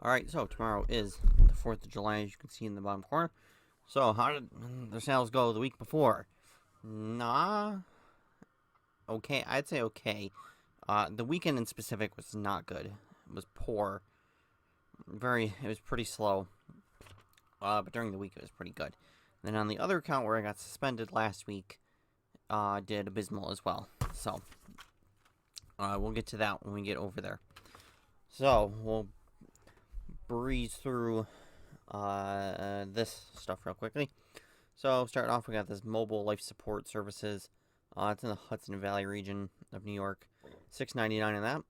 Alright, so tomorrow is the 4th of July, as you can see in the bottom corner. So, how did the sales go the week before? Nah. Okay, I'd say okay. The weekend in specific was not good. It was poor. It was pretty slow. But during the week it was pretty good. Then on the other account where I got suspended last week, did abysmal as well. So, we'll get to that when we get over there. So, we'll breeze through this stuff real quickly. So, starting off, we got this mobile life support services. It's in the Hudson Valley region of New York. $6.99 in that.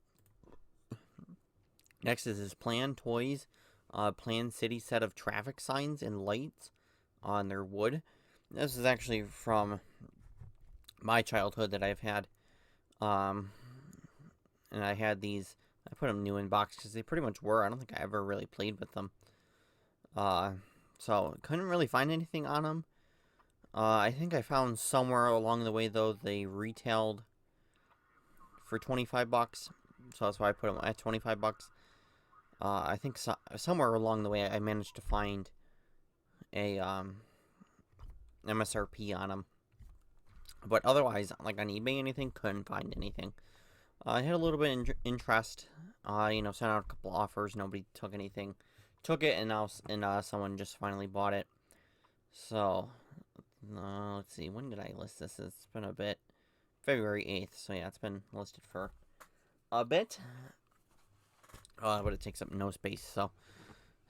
Next is his Plan Toys. Plan City set of traffic signs and lights on their wood. This is actually from my childhood that I've had. And I had these. I put them new in box because they pretty much were. I don't think I ever really played with them. So couldn't really find anything on them. I think I found somewhere along the way, though, they retailed for 25 bucks. So that's why I put them at 25 bucks. I think somewhere along the way I managed to find a MSRP on them. But otherwise, like on eBay, anything, couldn't find anything. I had a little bit of interest. Sent out a couple offers. Nobody took anything. Took it, and now someone just finally bought it. So, let's see. When did I list this? It's been a bit. February 8th. So, yeah, it's been listed for a bit. But it takes up no space. So,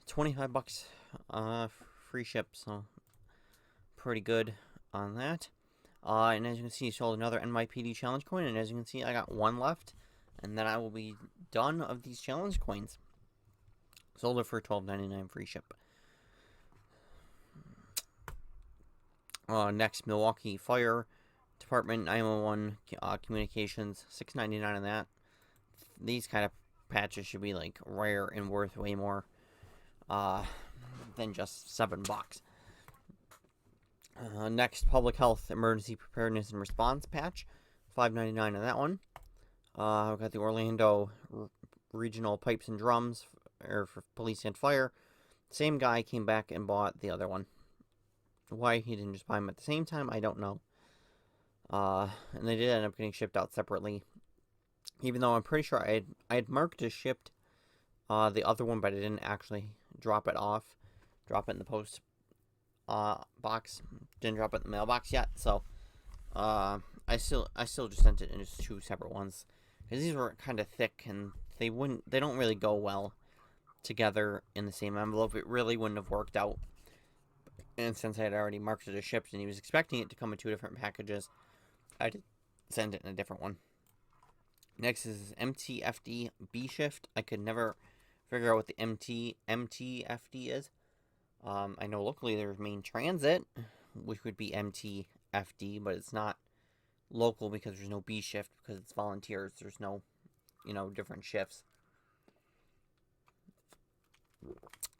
25 bucks free ship. So, pretty good on that. And as you can see, sold another NYPD challenge coin. And as you can see, I got one left. And then I will be done of these challenge coins. Sold it for $12.99 free ship. Next, Milwaukee Fire Department 911 communications. $6.99 on that. These kind of patches should be like rare and worth way more than just $7. Next, Public Health Emergency Preparedness and Response patch, $5.99 on that one. We've got the Orlando Regional Pipes and Drums for police and fire. Same guy came back and bought the other one. Why he didn't just buy them at the same time, I don't know. And they did end up getting shipped out separately. Even though I'm pretty sure I had marked as shipped the other one, but I didn't actually drop it in the post box. Didn't drop it in the mailbox yet, so I still just sent it in just two separate ones because these were kind of thick and they don't really go well together in the same envelope. It really wouldn't have worked out. And since I had already marked it as shipped and he was expecting it to come in two different packages, I did send it in a different one. Next is MTFD B shift. I could never figure out what the MTFD is. I know locally there's main transit, which would be MTFD, but it's not local because there's no B shift because it's volunteers. There's no, different shifts.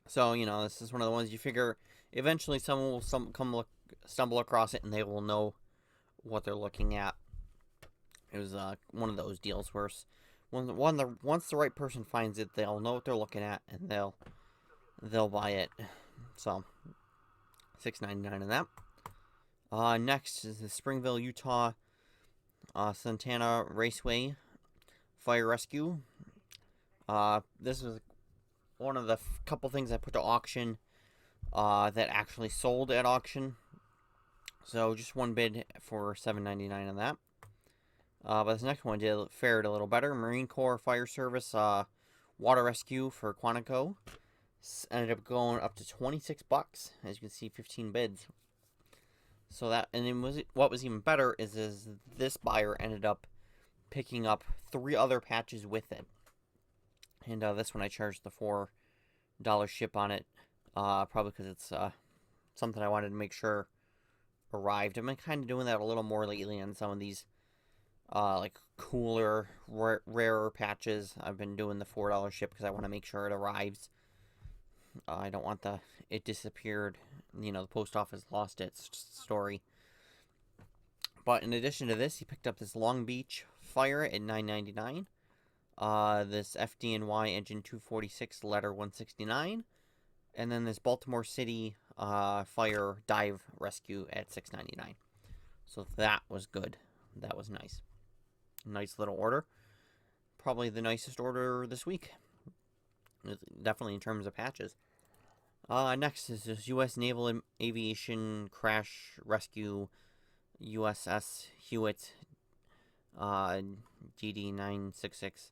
So, this is one of the ones you figure eventually someone will stumble across it and they will know what they're looking at. It was one of those deals where once the right person finds it, they'll know what they're looking at and they'll buy it. So, $6.99 on that. Next is the Springville, Utah, Santana Raceway Fire Rescue. This was one of the couple things I put to auction that actually sold at auction. So, just one bid for $7.99 on that. But this next one fared a little better. Marine Corps Fire Service Water Rescue for Quantico. Ended up going up to $26. As you can see, 15 bids. So what was even better is this buyer ended up picking up 3 other patches with it. And this one I charged the $4 ship on it. Probably because it's something I wanted to make sure arrived. I've been kind of doing that a little more lately on some of these like cooler, rarer patches. I've been doing the $4 ship because I want to make sure it arrives. I don't want it disappeared, the post office lost its story. But in addition to this, he picked up this Long Beach Fire at $9.99. This FDNY engine 246 letter 169, and then this Baltimore City fire dive rescue at 699. So that was good. That was nice. Nice little order. Probably the nicest order this week. Definitely in terms of patches. Next is this U.S. Naval Aviation Crash Rescue USS Hewitt GD966.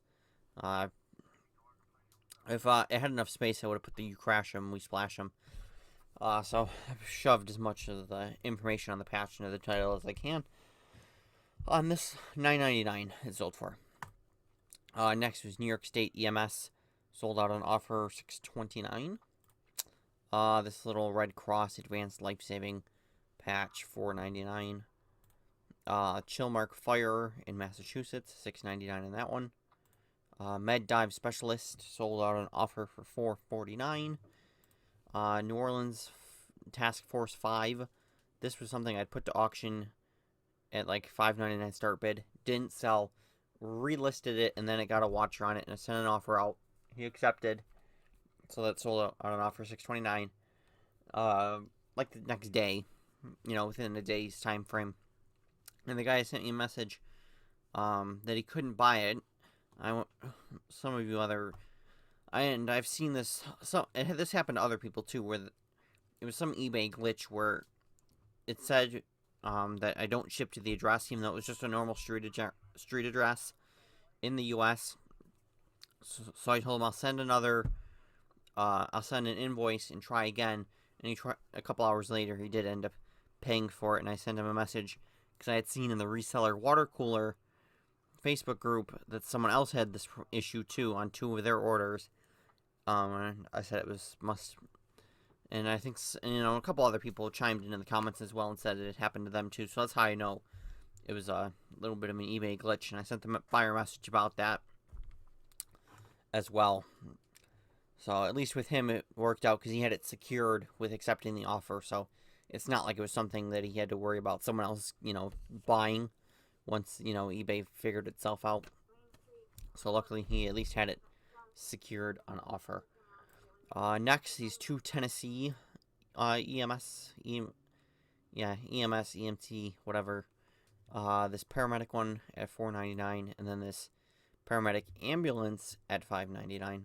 If it had enough space, I would have put the "You Crash 'em, we splash 'em." So I've shoved as much of the information on the patch into the title as I can. On this, $9.99 it sold for. Next was New York State EMS, sold out on offer $6.29. This little Red Cross Advanced Life Saving patch $4.99. Chillmark Fire in Massachusetts, $6.99 in that one. Med Dive Specialist, sold out on offer for $4.49. New Orleans Task Force 5. This was something I'd put to auction at like $5.99 start bid. Didn't sell. Relisted it, and then it got a watcher on it, and I sent an offer out. He accepted. So that sold out on an offer $6.29. Like the next day, within a day's time frame. And the guy sent me a message that he couldn't buy it. Some of you other, and I've seen this. This happened to other people too, where it was some eBay glitch where it said that I don't ship to the address, even though it was just a normal street address in the U.S. So I told him I'll send an invoice and try again. And a couple hours later, he did end up paying for it, and I sent him a message because I had seen in the reseller water cooler Facebook group that someone else had this issue too on 2 of their orders. And I said it was and I think a couple other people chimed in the comments as well and said it happened to them too. So that's how I know it was a little bit of an eBay glitch, and I sent the buyer a message about that as well. So at least with him it worked out because he had it secured with accepting the offer. So it's not like it was something that he had to worry about someone else, buying once, eBay figured itself out. So luckily he at least had it secured on offer. Next, these 2 Tennessee EMT, whatever. This paramedic one at $4.99, and then this paramedic ambulance at $5.99.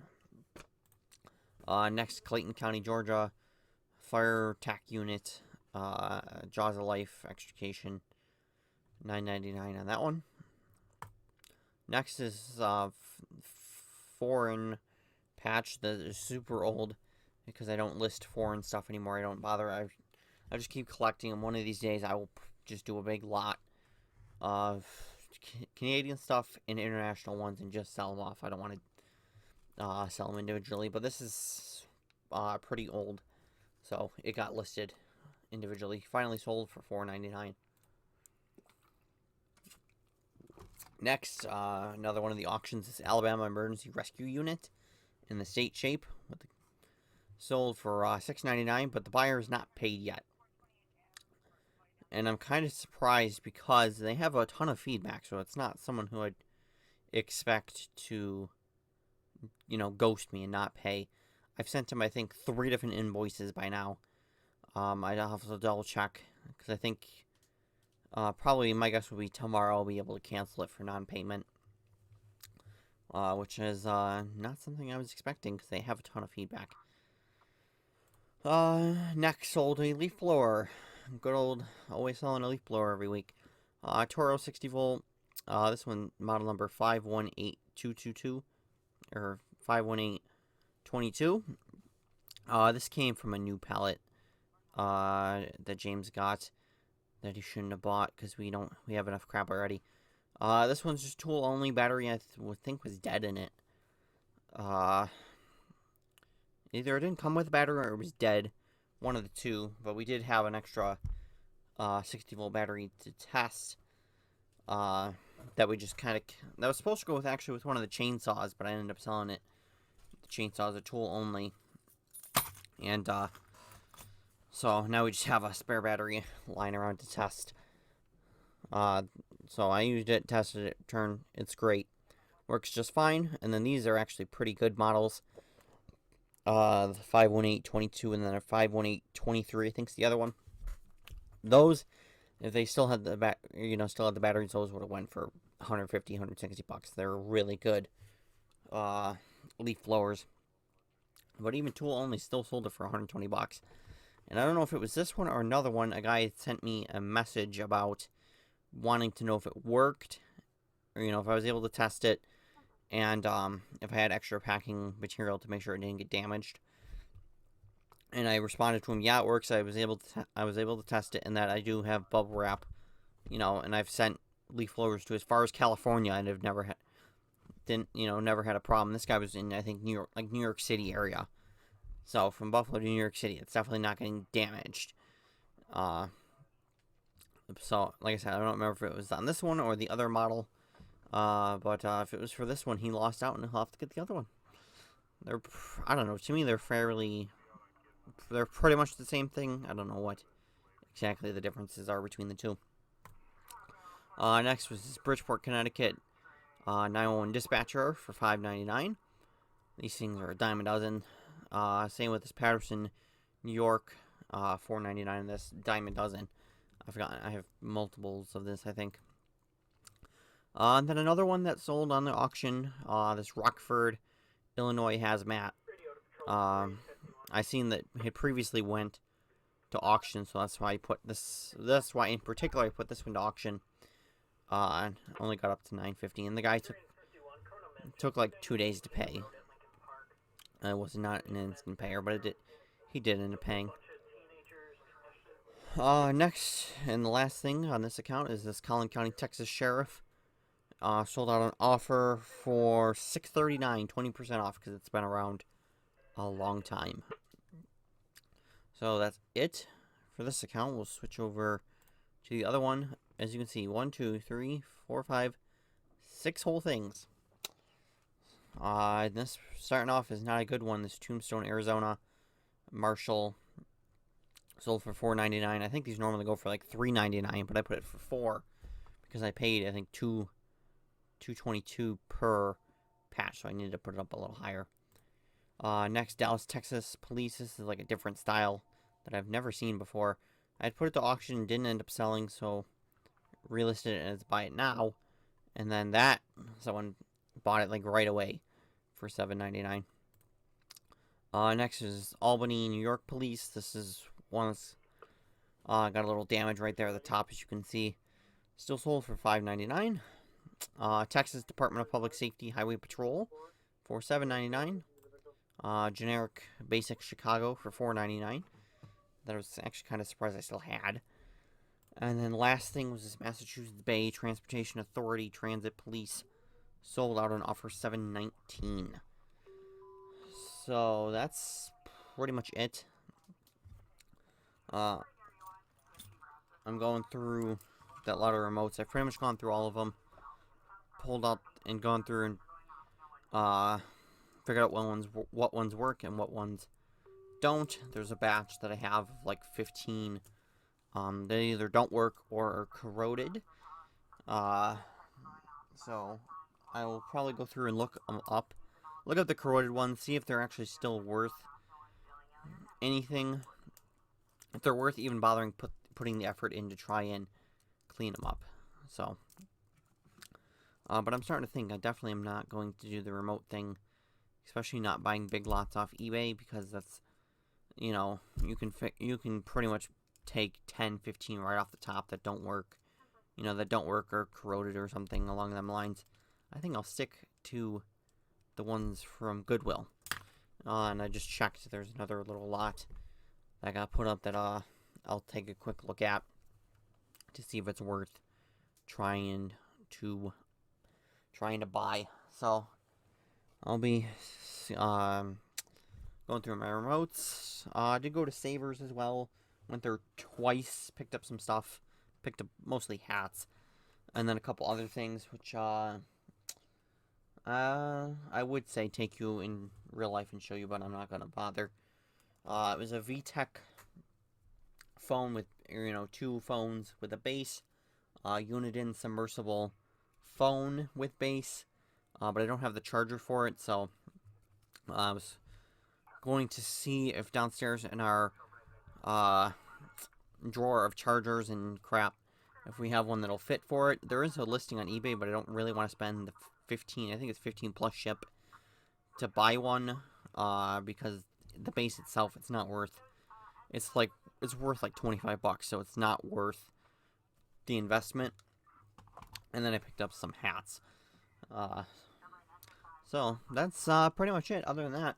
Next, Clayton County, Georgia, fire tac unit, Jaws of Life extrication, $9.99 on that one. Next is foreign patch that is super old because I don't list foreign stuff anymore. I don't bother. I just keep collecting them. One of these days I will just do a big lot of Canadian stuff and international ones and just sell them off. I don't want to sell them individually, but this is pretty old, so it got listed individually. Finally sold for $4.99. Next, another one of the auctions is Alabama Emergency Rescue Unit in the state shape, sold for $6.99, but the buyer is not paid yet. And I'm kind of surprised because they have a ton of feedback, so it's not someone who I'd expect to, ghost me and not pay. I've sent him, I think, 3 different invoices by now. I'd have to double check because I think probably my guess would be tomorrow I'll be able to cancel it for non-payment, which is not something I was expecting because they have a ton of feedback. Next, sold a leaf blower. Good old, always selling a leaf blower every week. Toro 60 volt. This one, model number 518222 or 51822. This came from a new pallet that James got that he shouldn't have bought because we have enough crap already. This one's just tool only. Battery I would think was dead in it. Either it didn't come with a battery or it was dead. One of the two, but we did have an extra 60 volt battery to test. That we just that was supposed to go with one of the chainsaws, but I ended up selling it. The chainsaw is a tool only, and so now we just have a spare battery lying around to test. So I used it, tested it, it's great. works just fine. And then these are actually pretty good models. The 518-22 and then a 518-23, I think is the other one. Those, if they still had the still had the batteries, those would have went for 150, 160 bucks. They're really good leaf blowers. But even tool only still sold it for 120 bucks. And I don't know if it was this one or another one. A guy sent me a message about wanting to know if it worked, or if I was able to test it, and if I had extra packing material to make sure it didn't get damaged. And I responded to him, yeah, it works. I was able to test it, and that I do have bubble wrap, and I've sent leaf blowers to as far as California, and I've never had a problem. This guy was in, I think, New York City area. So from Buffalo to New York City, it's definitely not getting damaged. So like I said, I don't remember if it was on this one or the other model. But if it was for this one, he lost out, and he'll have to get the other one. I don't know. To me, they're pretty much the same thing. I don't know what exactly the differences are between the two. Next was this Bridgeport, Connecticut 911 dispatcher for $5.99. These things are a dime a dozen. Same with this Patterson, New York, $4.99. This dime a dozen. I have multiples of this, I think. And then another one that sold on the auction. This Rockford, Illinois hazmat. I seen that it previously went to auction, so that's why I put this. That's why in particular I put this one to auction. Only got up to $9.50, and the guy took like 2 days to pay. It was not an instant payer, but he did end up paying. Next and the last thing on this account is this Collin County, Texas Sheriff. Sold out an offer for $6.39, 20% off, because it's been around a long time. So that's it for this account. We'll switch over to the other one. As you can see, 1, 2, 3, 4, 5, 6 whole things. This starting off is not a good one. This Tombstone, Arizona Marshall sold for $4.99. I think these normally go for like $3.99, but I put it for $4 because I paid, I think, $2.22 per patch, so I needed to put it up a little higher. Next, Dallas, Texas Police. This is like a different style that I've never seen before. I'd put it to auction, didn't end up selling, so relisted it as buy it now. And then someone bought it like right away for $7.99. Next is Albany, New York Police. This is one that's got a little damage right there at the top, as you can see. Still sold for $5.99. Texas Department of Public Safety Highway Patrol for $7.99. Generic Basic Chicago for $4.99. That I was actually kind of surprised I still had. And then last thing was this Massachusetts Bay Transportation Authority Transit Police. Sold out on offer $7.19. So that's pretty much it. I'm going through that lot of remotes. I've pretty much gone through all of them. Pulled up and gone through and figured out what ones work and what ones don't. There's a batch that I have of like 15. They either don't work or are corroded. So I will probably go through and look up the corroded ones, see if they're actually still worth anything. If they're worth even bothering putting the effort in to try and clean them up. So, but I'm starting to think I definitely am not going to do the remote thing, especially not buying big lots off eBay, because that's, you can pretty much take 10, 15 right off the top that don't work, or corroded or something along them lines. I think I'll stick to the ones from Goodwill. And I just checked, there's another little lot that got put up that I'll take a quick look at to see if it's worth trying to buy. So I'll be going through my remotes. I did go to Savers as well. Went there twice, picked up some stuff, picked up mostly hats, and then a couple other things, which I would say take you in real life and show you, but I'm not gonna bother. It was a VTech phone with 2 phones with a base, Uniden submersible phone with base, but I don't have the charger for it, so I was going to see if downstairs in our drawer of chargers and crap, if we have one that'll fit for it. There is a listing on eBay, but I don't really want to spend the 15, I think it's 15 plus ship to buy one, because the base itself, it's not worth, it's worth like 25 bucks, so it's not worth the investment. And then I picked up some hats. So that's pretty much it. Other than that,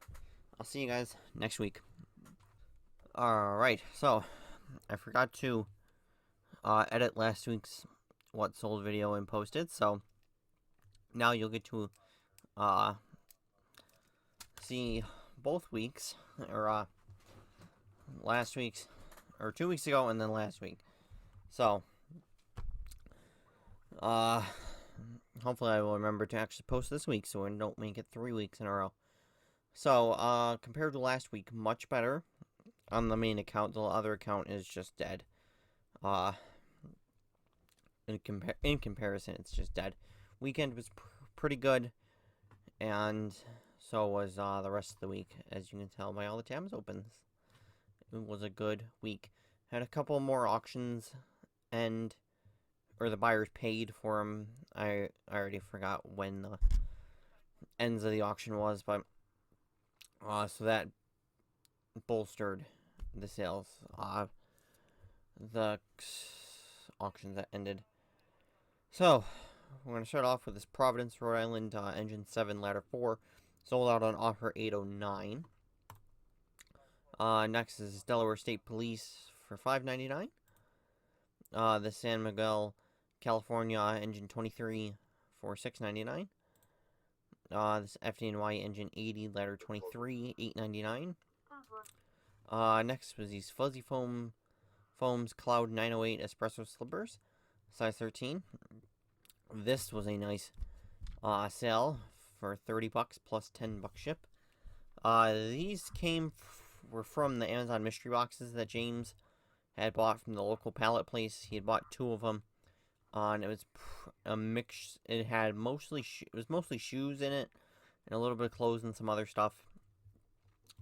I'll see you guys next week. Alright, so I forgot to edit last week's what sold video and post it, so now you'll get to see both weeks, or last week's, or 2 weeks ago and then last week. So hopefully I will remember to actually post this week so I don't make it 3 weeks in a row. So compared to last week, much better on the main account. The other account is just dead. In comparison, it's just dead. Weekend was pretty good, and so was the rest of the week, as you can tell by all the tabs open. It was a good week. Had a couple more auctions, or the buyers paid for them. I already forgot when the ends of the auction was, but so that bolstered the sales. The auctions that ended. So we're going to start off with this Providence, Rhode Island Engine 7 Ladder 4. Sold out on offer $809. Next is Delaware State Police for $599. The San Miguel, California Engine 23 for $699. This FDNY Engine 80 Ladder 23, $899. Next was these Fuzzy Foams Cloud 908 Espresso Slippers, size 13. This was a nice sale for 30 bucks plus 10 bucks ship. These were from the Amazon mystery boxes that James had bought from the local pallet place. He had bought 2 of them, and it was a mix. It was mostly shoes in it, and a little bit of clothes and some other stuff.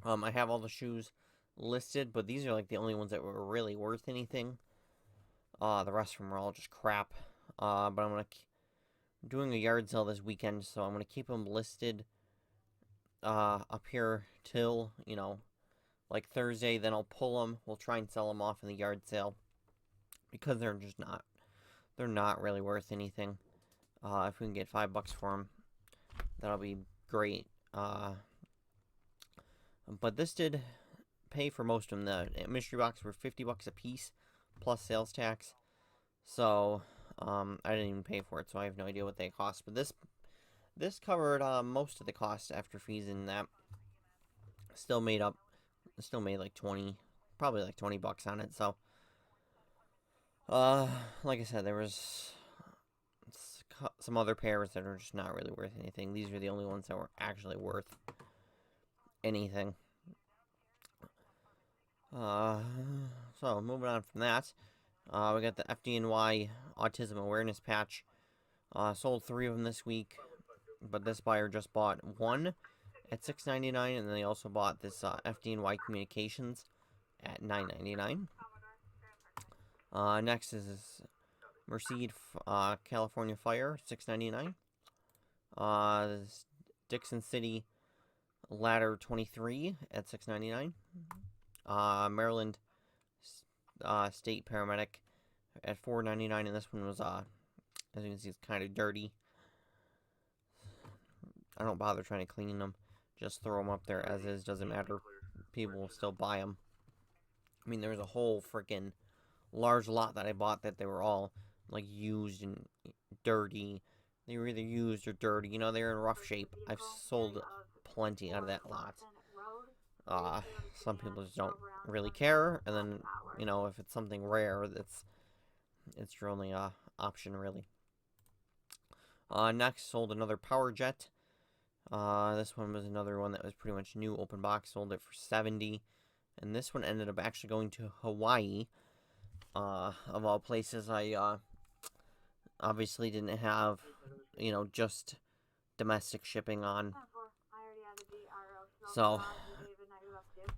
I have all the shoes listed, but these are like the only ones that were really worth anything. The rest of them were all just crap. But I'm doing a yard sale this weekend, so I'm gonna keep them listed up here till, like Thursday. Then I'll pull them. We'll try and sell them off in the yard sale because they're not really worth anything. If we can get $5 for them, that'll be great. But this did pay for most of them. The mystery box were 50 bucks a piece plus sales tax. So I didn't even pay for it, so I have no idea what they cost. But this covered most of the cost after fees, and that still made like 20, probably like 20 bucks on it. So like I said, there was some other pairs that are just not really worth anything. These are the only ones that were actually worth anything. So moving on from that, we got the FDNY Autism Awareness Patch. Sold 3 of them this week, but this buyer just bought 1 at $6.99, and then they also bought this FDNY Communications at $9.99. Next is this Mercedes California Fire, $6.99. This Dixon City Ladder 23 at $6.99. Maryland State Paramedic at $4.99, and this one was, as you can see, it's kind of dirty. I don't bother trying to clean them. Just throw them up there as is. Doesn't matter. People will still buy them. I mean, there was a whole freaking large lot that I bought that they were all, like, used and dirty. They were either used or dirty. You know, they're in rough shape. I've sold plenty out of that lot. Some people just don't really care, and then, if it's something rare, it's your only option, really. Next, sold another Power Jet. This one was another one that was pretty much new, open box. Sold it for $70, and this one ended up actually going to Hawaii. Of all places, I obviously didn't have, just domestic shipping on. So,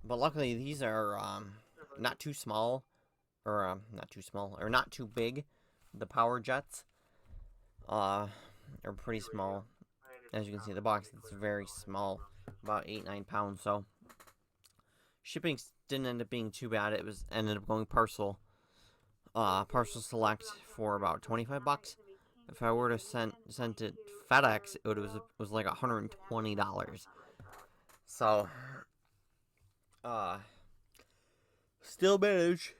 but luckily these are not too small, or not too big. The power jets are pretty small. As you can see, the box is very small, about 8-9 pounds. So shipping didn't end up being too bad. It ended up going parcel select for about 25 bucks. If I were to send it FedEx, it was like $120. So still manage.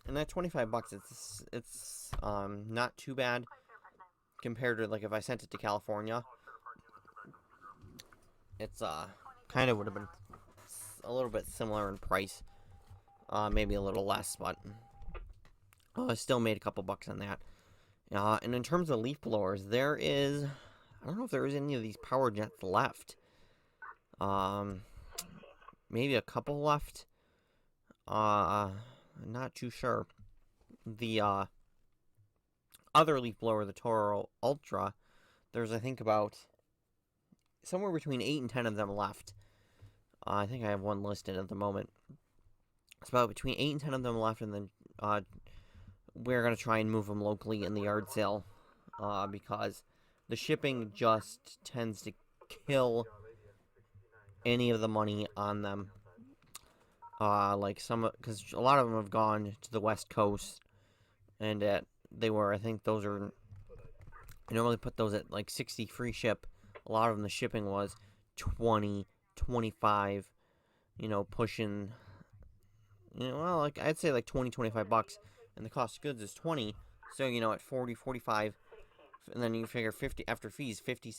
And that 25 bucks, it's not too bad compared to, like, if I sent it to California. It's kind of would have been a little bit similar in price, maybe a little less, but I still made a couple bucks on that. And in terms of leaf blowers, I don't know if there is any of these power jets left. Maybe a couple left. Not too sure. The other leaf blower, the Toro Ultra, there's, I think, about somewhere between 8 and 10 of them left. I think I have one listed at the moment. It's about between 8 and 10 of them left, and then we're going to try and move them locally in the yard sale, because the shipping just tends to kill any of the money on them. Because a lot of them have gone to the West Coast, and I think those are, I normally put those at like 60 free ship. A lot of them, the shipping was 20, 25, pushing, like, I'd say like 20, 25 bucks, and the cost of goods is 20, so, at 40, 45, and then you figure 50, after fees, 50,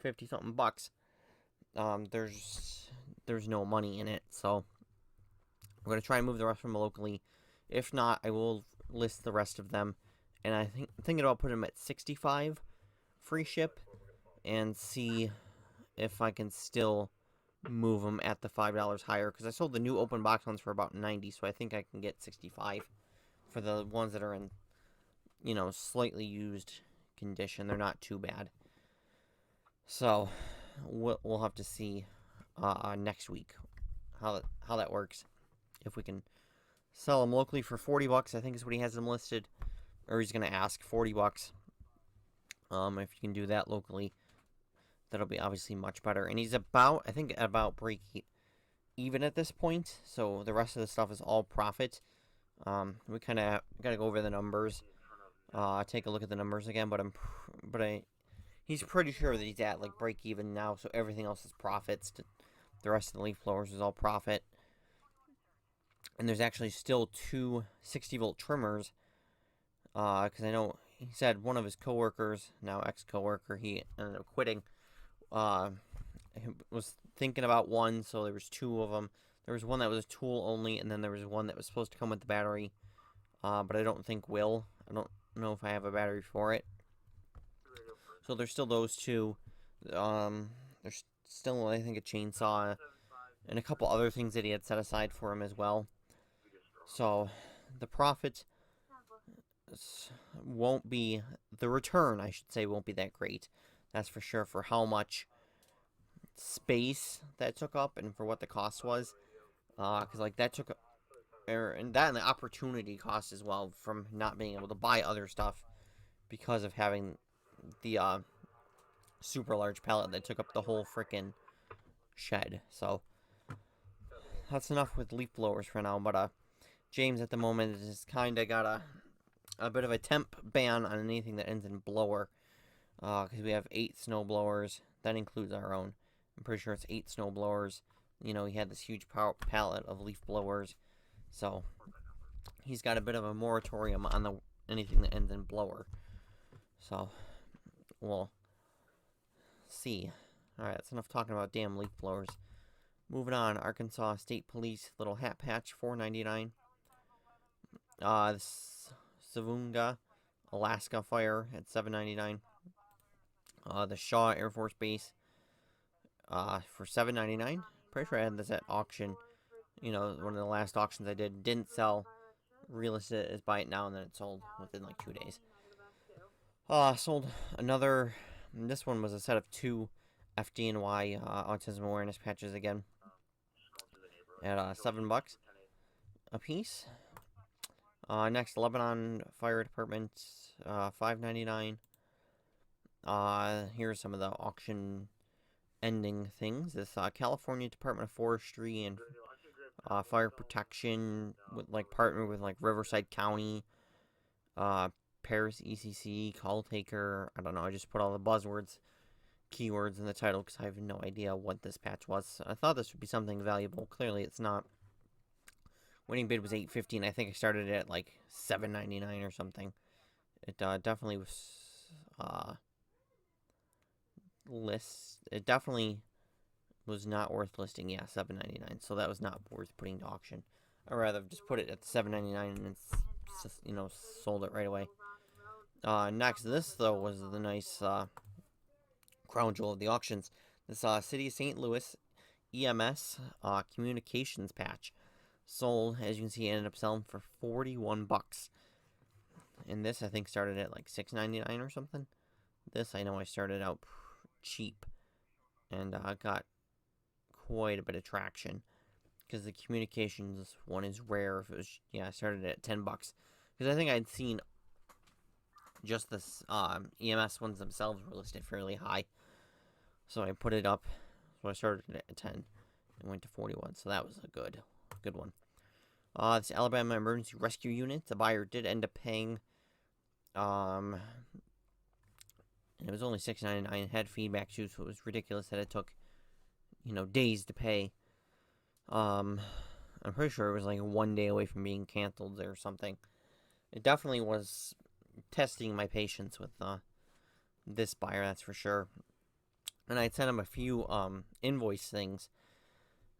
50 something bucks, there's no money in it. So we're going to try and move the rest of them locally. If not, I will list the rest of them, and I'm thinking about putting them at 65 free ship, and see if I can still move them at the $5 higher, because I sold the new open box ones for about 90, so I think I can get 65 for the ones that are in, slightly used condition. They're not too bad. So we'll have to see next week how that works. If we can sell them locally for 40 bucks, I think is what he has them listed, or he's going to ask 40 bucks. If you can do that locally, that'll be obviously much better. And he's about break even at this point, so the rest of the stuff is all profit. We kind of got to go over the numbers, take a look at the numbers again, but he's pretty sure that he's at like break even now, so everything else is profits. The rest of the leaf blowers is all profit. And there's actually still 2 60-volt trimmers, because I know he said one of his coworkers, now ex-coworker, he ended up quitting, was thinking about one, so there was 2 of them. There was one that was a tool only, and then there was one that was supposed to come with the battery, but I don't think will. I don't know if I have a battery for it. So there's still those 2. There's still, I think, a chainsaw and a couple other things that he had set aside for him as well. So the profit won't be, the return, I should say, won't be that great. That's for sure, for how much space that took up and for what the cost was. Because, like, that took, and the opportunity cost as well, from not being able to buy other stuff because of having the super large pallet that took up the whole freaking shed. So that's enough with leaf blowers for now. But James at the moment has kind of got a bit of a temp ban on anything that ends in blower, because we have 8 snow blowers. That includes our own. I'm pretty sure it's 8 snow blowers. He had this huge pallet of leaf blowers, so he's got a bit of a moratorium on anything that ends in blower. So we'll see. Alright, that's enough talking about damn leaf blowers. Moving on, Arkansas State Police little hat patch, $4.99. Savunga, Alaska Fire at $7.99. The Shaw Air Force Base for $7.99. Pretty sure I had this at auction. One of the last auctions I did. Didn't sell. Relisted it as buy it now, and then it sold within like 2 days. Sold another And this one was a set of 2 FDNY autism awareness patches again at $7 a piece. Next, Lebanon Fire Department, $5.99. Here's some of the auction ending things. This California Department of Forestry and Fire Protection with partner with Riverside County, Paris ECC, Call Taker. I don't know. I just put all the keywords in the title because I have no idea what this patch was. I thought this would be something valuable. Clearly, it's not. Winning bid was $8.15. I think I started it at $7.99 or something. It definitely was It definitely was not worth listing. Yeah, $7.99. So that was not worth putting to auction. I'd rather just put it at $7.99 and it's sold it right away. Next, this though was the nice crown jewel of the auctions. This City of St. Louis EMS communications patch sold, as you can see, ended up selling for $41. And this I think started at $6.99 or something. This I know I started out cheap and got quite a bit of traction because the communications one is rare. If it was, I started at $10 because I think I'd seen just this EMS ones themselves were listed fairly high, so I put it up. So I started at 10 and went to 41. So that was a good one. This Alabama Emergency Rescue Unit, the buyer did end up paying. And it was only $6.99. It had feedback too, so it was ridiculous that it took, days to pay. I'm pretty sure it was 1 day away from being canceled or something. It definitely was testing my patience with this buyer, that's for sure. And I'd sent him a few invoice things,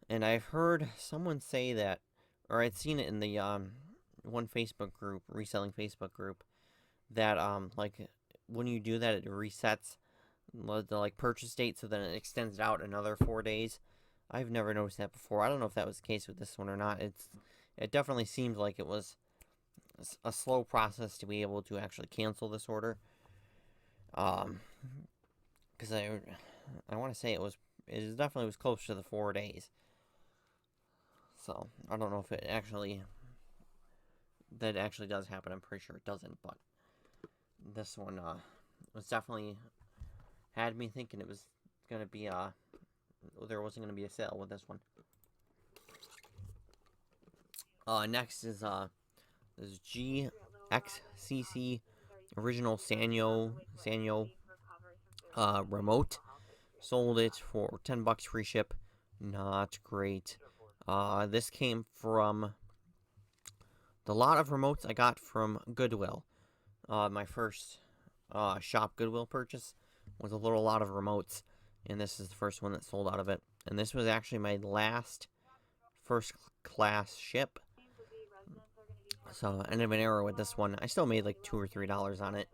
and I've heard someone say that, or I'd seen it in the one Facebook group, reselling Facebook group, that when you do that, it resets the purchase date, so then it extends it out another 4 days. I've never noticed that before. I don't know if that was the case with this one or not. It definitely seems like it was a slow process to be able to actually cancel this order. Because I want to say it definitely was close to the 4 days. So I don't know if that actually does happen. I'm pretty sure it doesn't, but this one was definitely had me thinking it was gonna be there wasn't gonna be a sale with this one. Next is this GXCC original Sanyo remote. Sold it for $10 free ship. Not great. This came from the lot of remotes I got from Goodwill. My first shop Goodwill purchase was a little lot of remotes, and this is the first one that sold out of it. And this was actually my last first class ship. So end of an era with this one. I still made $2 or $3 on it.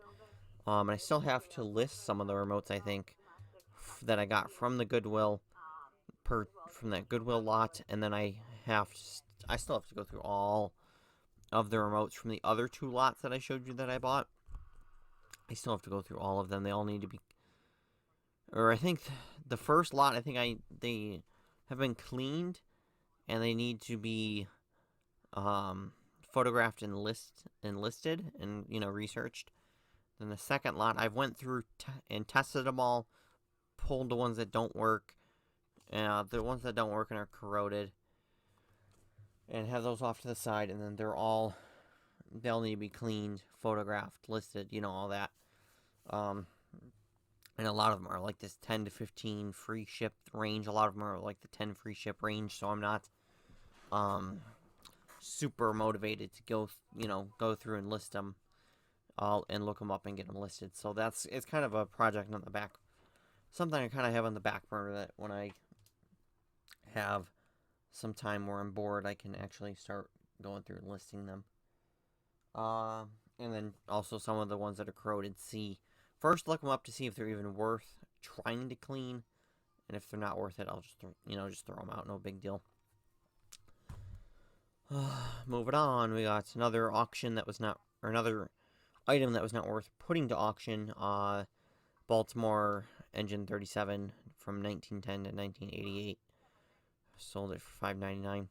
And I still have to list some of the remotes, I think, that I got from the Goodwill from that Goodwill lot, and then I still have to go through all of the remotes from the other 2 lots that I showed you that I bought. I still have to go through all of them. They all need to be, or I think the first lot, I think they have been cleaned, and they need to be photographed and listed and researched. Then the second lot, I've went through and tested them all, pulled the ones that don't work, the ones that don't work and are corroded, and have those off to the side, and then they'll need to be cleaned, photographed, listed, all that. And a lot of them are this 10 to 15 free ship range. A lot of them are the 10 free ship range, so I'm not super motivated to go through and list them all and look them up and get them listed. So it's kind of a project on the back, something I kind of have on the back burner, that when I have some time where I'm bored, I can actually start going through and listing them. And then also some of the ones that are corroded, first look them up to see if they're even worth trying to clean, and if they're not worth it, I'll just throw them out. No big deal. Moving on, we got another auction that was not, or another item that was not worth putting to auction. Baltimore engine 37 from 1910 to 1988. Sold it for $5.99.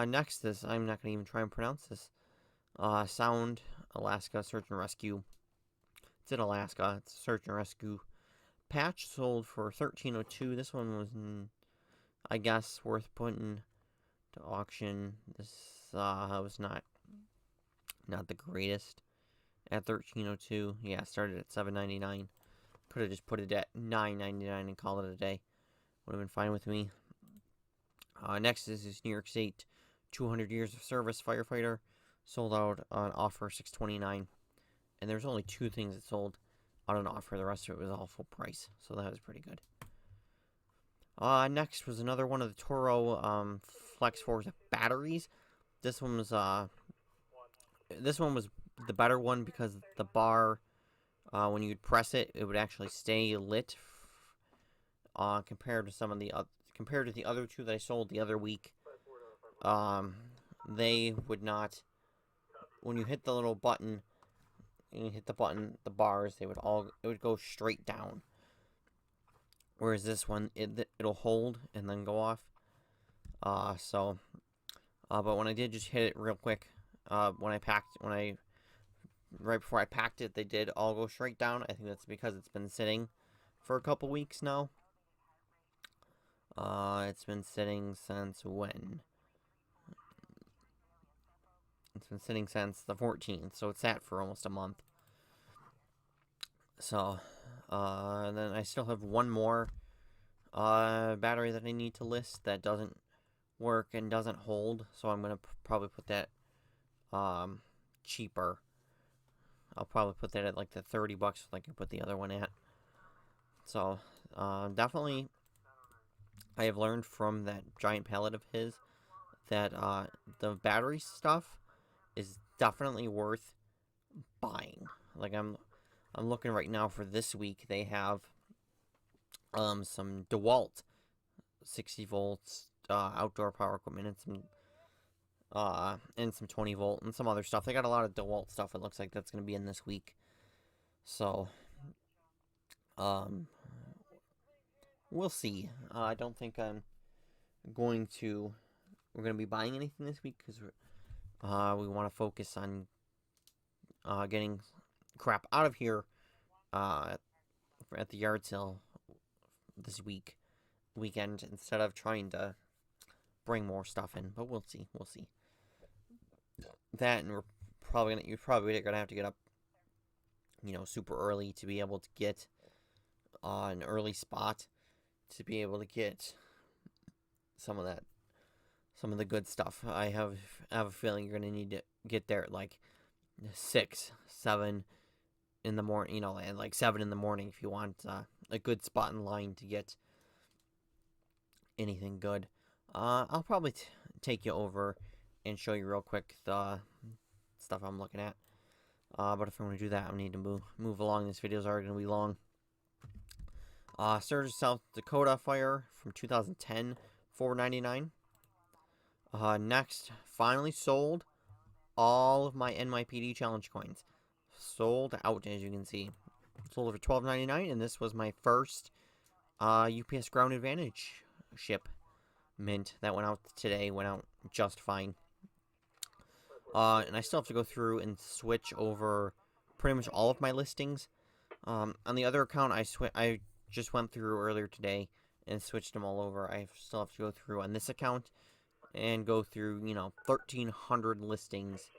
Next is, I'm not going to even try and pronounce this. Sound, Alaska Search and Rescue. It's in Alaska. It's a search and rescue patch. Sold for $13.02. This one was, I guess, worth putting to auction. This was not the greatest at $13.02. Yeah, started at $7.99. Could have just put it at $9.99 and called it a day. Would have been fine with me. Next is this New York State 200 years of service firefighter. Sold out on offer $6.29. And there's only 2 things that sold on an offer. The rest of it was all full price. So that was pretty good. Next was another one of the Toro Flex Force batteries. This one was the better one because the bar, when you'd press it, it would actually stay lit. Compared to the other 2 that I sold the other week, they would not. When you hit the little button, and you hit the button, the bars, it would go straight down. Whereas this one, it'll hold and then go off. But when I did just hit it real quick, right before I packed it, they did all go straight down. I think that's because it's been sitting for a couple weeks now. It's been sitting since when? It's been sitting since the 14th, so it's sat for almost a month. So, and then I still have one more battery that I need to list that doesn't work and doesn't hold, so I'm going to probably put that cheaper. I'll probably put that at like the $30 like I put the other one at. So, definitely, I have learned from that giant pallet of his that the battery stuff is definitely worth buying. Like I'm looking right now for this week. They have some DeWalt 60 volts outdoor power equipment and some 20 volt and some other stuff. They got a lot of DeWalt stuff. It looks like that's going to be in this week. So we'll see. I don't think we're going to be buying anything this week because we want to focus on getting crap out of here at the yard sale this weekend instead of trying to bring more stuff in. But we'll see. That, and you're probably gonna have to get up, super early to be able to get an early spot to be able to get some of the good stuff. I have a feeling you're gonna need to get there at like 6, 7 in the morning, and like 7 in the morning if you want a good spot in line to get anything good. I'll probably take you over and show you real quick the stuff I'm looking at. But if I'm going to do that, I need to move along. This video is already going to be long. Sturgis, South Dakota fire from 2010, $4.99. Next, finally sold all of my NYPD challenge coins. Sold out, as you can see. Sold for $12.99, and this was my first UPS Ground Advantage shipment that went out today. Went out just fine. And I still have to go through and switch over pretty much all of my listings. On the other account, I just went through earlier today and switched them all over. I still have to go through on this account and go through, 1,300 listings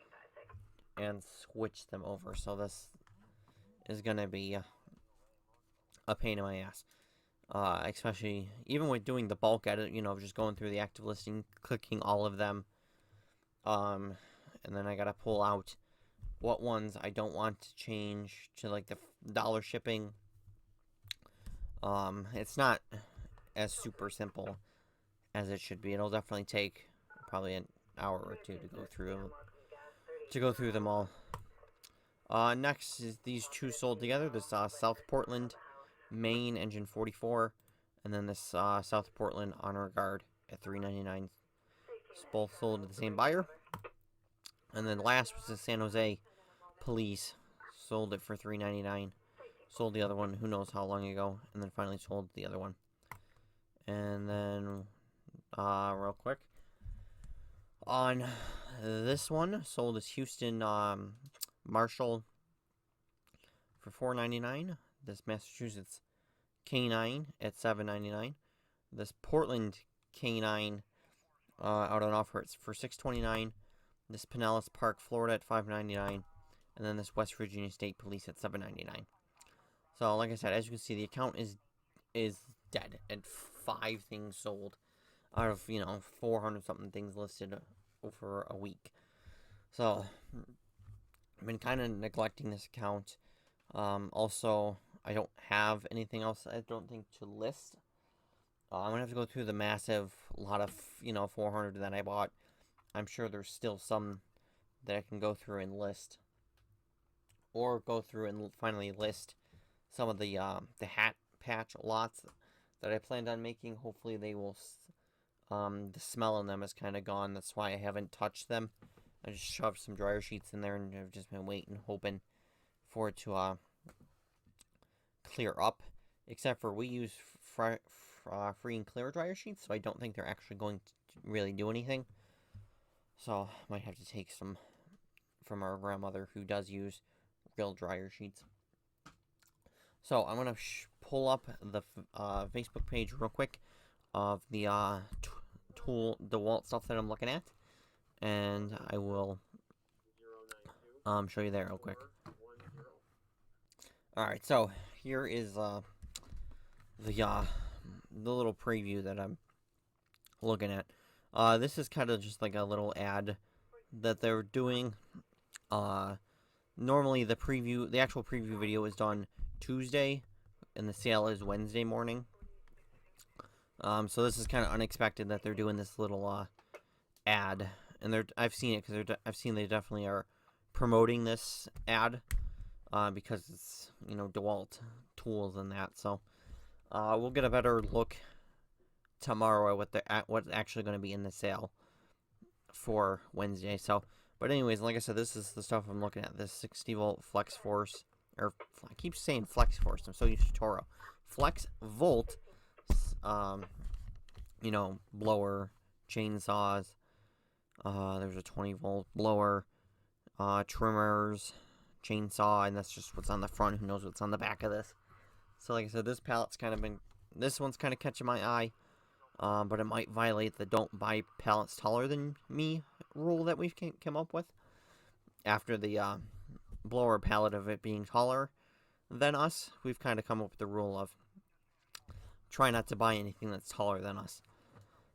and switch them over. So this is going to be a pain in my ass. Especially, even with doing the bulk edit, just going through the active listing, clicking all of them. And then I gotta pull out what ones I don't want to change to like the dollar shipping. It's not as super simple as it should be. It'll definitely take probably an hour or two to go through them all. Next is these 2 sold together. This South Portland, Maine engine 44, and then this South Portland Honor Guard at $3.99. Both sold to the same buyer. And then last was the San Jose Police. Sold it for $3.99. Sold the other one who knows how long ago, and then finally sold the other one. And then, real quick, on this one, sold this Houston Marshall for $4.99. This Massachusetts K9 at $7.99. This Portland K9 out on offer it's for $6.29. This Pinellas Park, Florida at $5.99. And then this West Virginia State Police at $7.99. So, like I said, as you can see, the account is dead, and 5 things sold out of 400 something things listed over a week. So, I've been kind of neglecting this account. Also, I don't have anything else, I don't think, to list. I'm gonna have to go through the massive lot of 400 that I bought. I'm sure there's still some that I can go through and list, or go through and finally list some of the hat patch lots that I planned on making. Hopefully they will, the smell in them is kind of gone. That's why I haven't touched them. I just shoved some dryer sheets in there and I've just been waiting, hoping for it to clear up. Except for we use free and clear dryer sheets, so I don't think they're actually going to really do anything. So might have to take some from our grandmother who does use real dryer sheets. So I'm gonna pull up the Facebook page real quick of the DeWalt stuff that I'm looking at, and I will show you there real quick. All right, so here is the little preview that I'm looking at. This is kind of just like a little ad that they're doing. Normally the actual preview video is done Tuesday, and the sale is Wednesday morning. So this is kind of unexpected that they're doing this little ad, and I've seen it because I've seen they definitely are promoting this ad because it's DeWalt tools and that. So we'll get a better look tomorrow at what's actually going to be in the sale for Wednesday. So, but anyways, like I said, this is the stuff I'm looking at. This 60 volt Flex Force. Or I keep saying Flex Force. I'm so used to Toro. Flex Volt, blower, chainsaws. There's a 20 volt blower, trimmers, chainsaw, and that's just what's on the front. Who knows what's on the back of this? So, like I said, this one's kind of catching my eye. But it might violate the don't buy pallets taller than me rule that we've come up with. After the blower pallet of it being taller than us, we've kind of come up with the rule of try not to buy anything that's taller than us.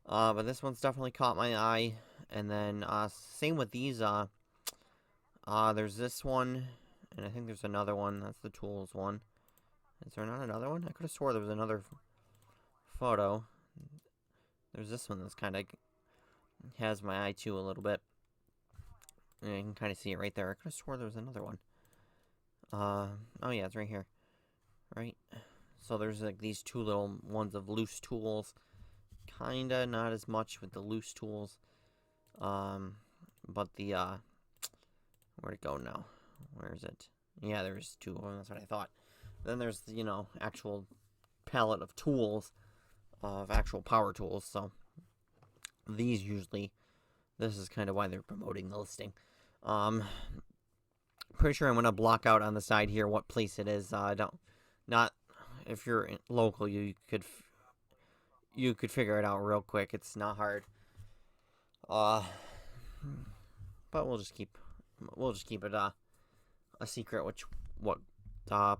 But this one's definitely caught my eye. And then same with these. There's this one, and I think there's another one. That's the tools one. Is there not another one? I could have swore there was another photo. There's this one that's kind of has my eye too a little bit. And you can kind of see it right there. I could have swore there was another one. Oh yeah, it's right here. Right? So there's like these two little ones of loose tools. Kinda, not as much with the loose tools. But the, where'd it go now? Where is it? Yeah, there's two of them. That's what I thought. Then there's, actual palette of tools. Of actual power tools. So these usually, this is kind of why they're promoting the listing. Pretty sure I'm gonna block out on the side here what place it is. Not if you're local, you could figure it out real quick. It's not hard. But we'll just keep it a secret what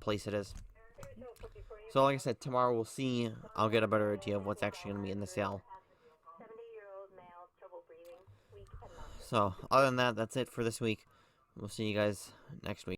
place it is. So like I said, tomorrow we'll see. I'll get a better idea of what's actually going to be in the sale. So other than that, that's it for this week. We'll see you guys next week.